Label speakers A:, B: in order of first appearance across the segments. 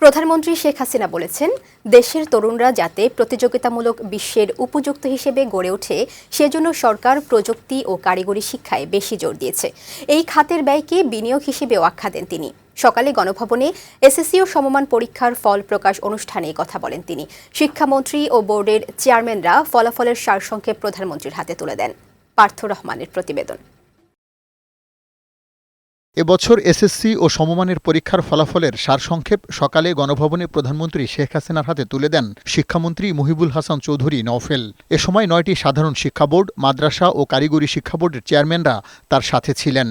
A: প্রধানমন্ত্রী শেখ হাসিনা বলেছেন, দেশের তরুণরা যাতে প্রতিযোগিতামূলক বিশ্বের উপযুক্ত হিসেবে গড়ে ওঠে সেজন্য সরকার প্রযুক্তি ও কারিগরি শিক্ষায় বেশি জোর দিয়েছে। এই খাতের ব্যয়কে বিনিয়োগ হিসেবেও আখ্যা দেন তিনি। সকালে গণভবনে এসএসসি ও সমমান পরীক্ষার ফল প্রকাশ অনুষ্ঠানে কথা বলেন তিনি। শিক্ষামন্ত্রী ও বোর্ডের চেয়ারম্যানরা ফলাফলের সারসংক্ষেপ প্রধানমন্ত্রীর হাতে তুলে দেন। পার্থ রহমানের প্রতিবেদন।
B: এবছর এসএসসি ও সমমানের পরীক্ষার ফলাফলের সারসংক্ষেপ সকালে গণভবনে প্রধানমন্ত্রী শেখ হাসিনার হাতে তুলে দেন শিক্ষামন্ত্রী মুহিবুল হাসান চৌধুরী নওফেল। এ সময় ৯টি সাধারণ শিক্ষা বোর্ড, মাদ্রাসা ও কারিগরি শিক্ষা বোর্ডের চেয়ারম্যানরা তার সাথে ছিলেন।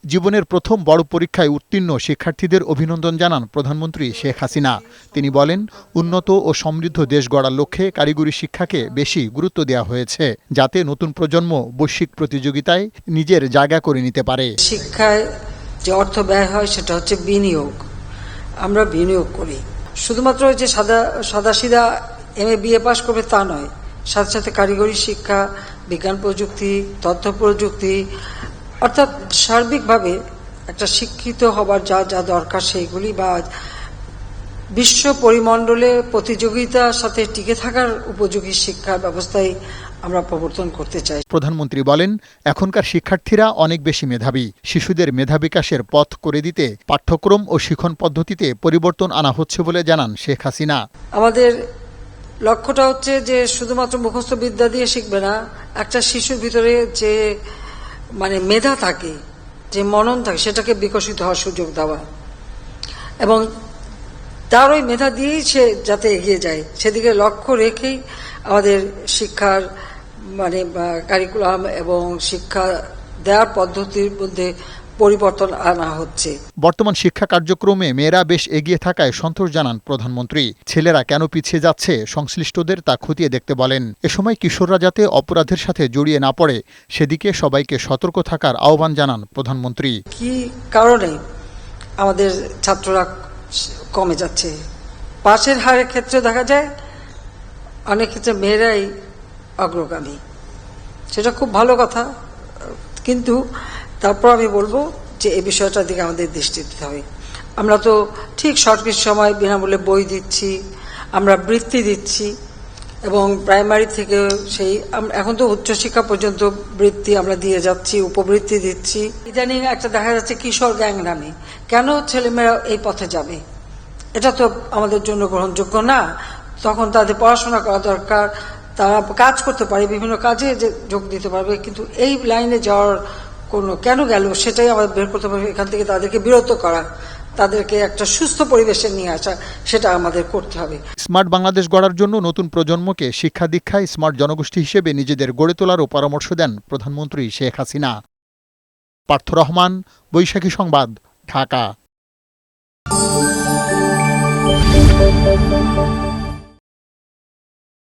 B: জীবনের প্রথম বড় পরীক্ষায় উত্তীর্ণ শিক্ষার্থীদের অভিনন্দন জানান প্রধানমন্ত্রী শেখ হাসিনা। তিনি বলেন, উন্নত ও সমৃদ্ধ দেশ গড়ার লক্ষ্যে কারিগরি শিক্ষাকে বেশি গুরুত্ব দেওয়া হয়েছে, যাতে নতুন প্রজন্ম বৈশ্বিক প্রতিযোগিতায় নিজের জায়গা করে নিতে পারে।
C: শিক্ষায় যে অর্থ ব্যয় হয় সেটা হচ্ছে বিনিয়োগ। আমরা বিনিয়োগ করি, শুধুমাত্র যে সাদাসিধা MA BA পাস করবে তা নয়, সাথে সাথে কারিগরি শিক্ষা, বিজ্ঞান প্রযুক্তি, তথ্য প্রযুক্তি, অর্থাৎ সার্বিকভাবে একটা শিক্ষিত হবার যা যা দরকার সেইগুলি বা বিশ্ব পরিমণ্ডলে প্রতিযোগিতার সাথে টিকে থাকার উপযোগী শিক্ষার ব্যবস্থায় আমরা প্রবর্তন করতে চাই।
B: প্রধানমন্ত্রী বলেন, এখনকার শিক্ষার্থীরা অনেক বেশি মেধাবী। শিশুদের মেধা বিকাশের পথ করে দিতে পাঠ্যক্রম ও শিক্ষণ পদ্ধতিতে পরিবর্তন আনা হচ্ছে বলে জানান শেখ হাসিনা।
C: আমাদের লক্ষ্যটা হচ্ছে যে শুধুমাত্র মুখস্থ বিদ্যা দিয়ে শিখবে না, একটা শিশুর ভিতরে যে মেধা থাকে, যে মনন থাকে, সেটাকে বিকশিত হওয়ার সুযোগ দেওয়া এবং তার ওই মেধা দিয়েই সে যাতে এগিয়ে যায় সেদিকে লক্ষ্য রেখেই আমাদের শিক্ষার কারিকুলাম এবং শিক্ষা দেওয়ার পদ্ধতির মধ্যে পরিবর্তন আনা হচ্ছে।
B: বর্তমান শিক্ষা কার্যক্রমে মেয়েরা বেশ এগিয়ে থাকায় সন্তোষ জানান প্রধানমন্ত্রী। ছেলেরা কেন পিছিয়ে যাচ্ছে সংশ্লিষ্টদের তা খতিয়ে দেখতে বলেন। এ সময় কিশোররা যাতে অপরাধের সাথে জড়িয়ে না পড়ে সেদিকে সবাইকে সতর্ক থাকার আহ্বান জানান প্রধানমন্ত্রী।
C: কি কারণে আমাদের ছাত্ররা কমে যাচ্ছে? পাশের হারের ক্ষেত্রে দেখা যায় অনেক ক্ষেত্রে মেয়েরাই অগ্রগামী, সেটা খুব ভালো কথা, কিন্তু তারপর আমি বলবো যে এই বিষয়টার দিকে আমাদের দৃষ্টি দিতে হবে। আমরা তো ঠিক সঠিক সময় বিনামূল্যে বই দিচ্ছি, আমরা বৃত্তি দিচ্ছি এবং প্রাইমারি থেকে এখন তো উচ্চশিক্ষা পর্যন্ত বৃত্তি আমরা দিয়ে যাচ্ছি, উপবৃত্তি দিচ্ছি। ইদানিং একটা দেখা যাচ্ছে কিশোর গ্যাং নামে। কেন ছেলেমেয়েরা এই পথে যাবে? এটা তো আমাদের জন্য গ্রহণযোগ্য না। তখন তাদের পড়াশোনা করা দরকার, তারা কাজ করতে পারে, বিভিন্ন কাজে যোগ দিতে পারবে, কিন্তু এই লাইনে যাওয়ার কেন গেল সেটাই আমাদের বের করতে পারবে। এখান থেকে তাদেরকে বিরত করা, তাদেরকে একটা সুস্থ পরিবেশে নিয়ে আসা, সেটা আমাদের করতে হবে।
B: স্মার্ট বাংলাদেশ গড়ার জন্য নতুন প্রজন্মকে শিক্ষা দীক্ষায় স্মার্ট জনগোষ্ঠী হিসেবে নিজেদের গড়ে তোলারও পরামর্শ দেন প্রধানমন্ত্রী শেখ হাসিনা। পার্থ রহমান, বৈশাখী সংবাদ, ঢাকা।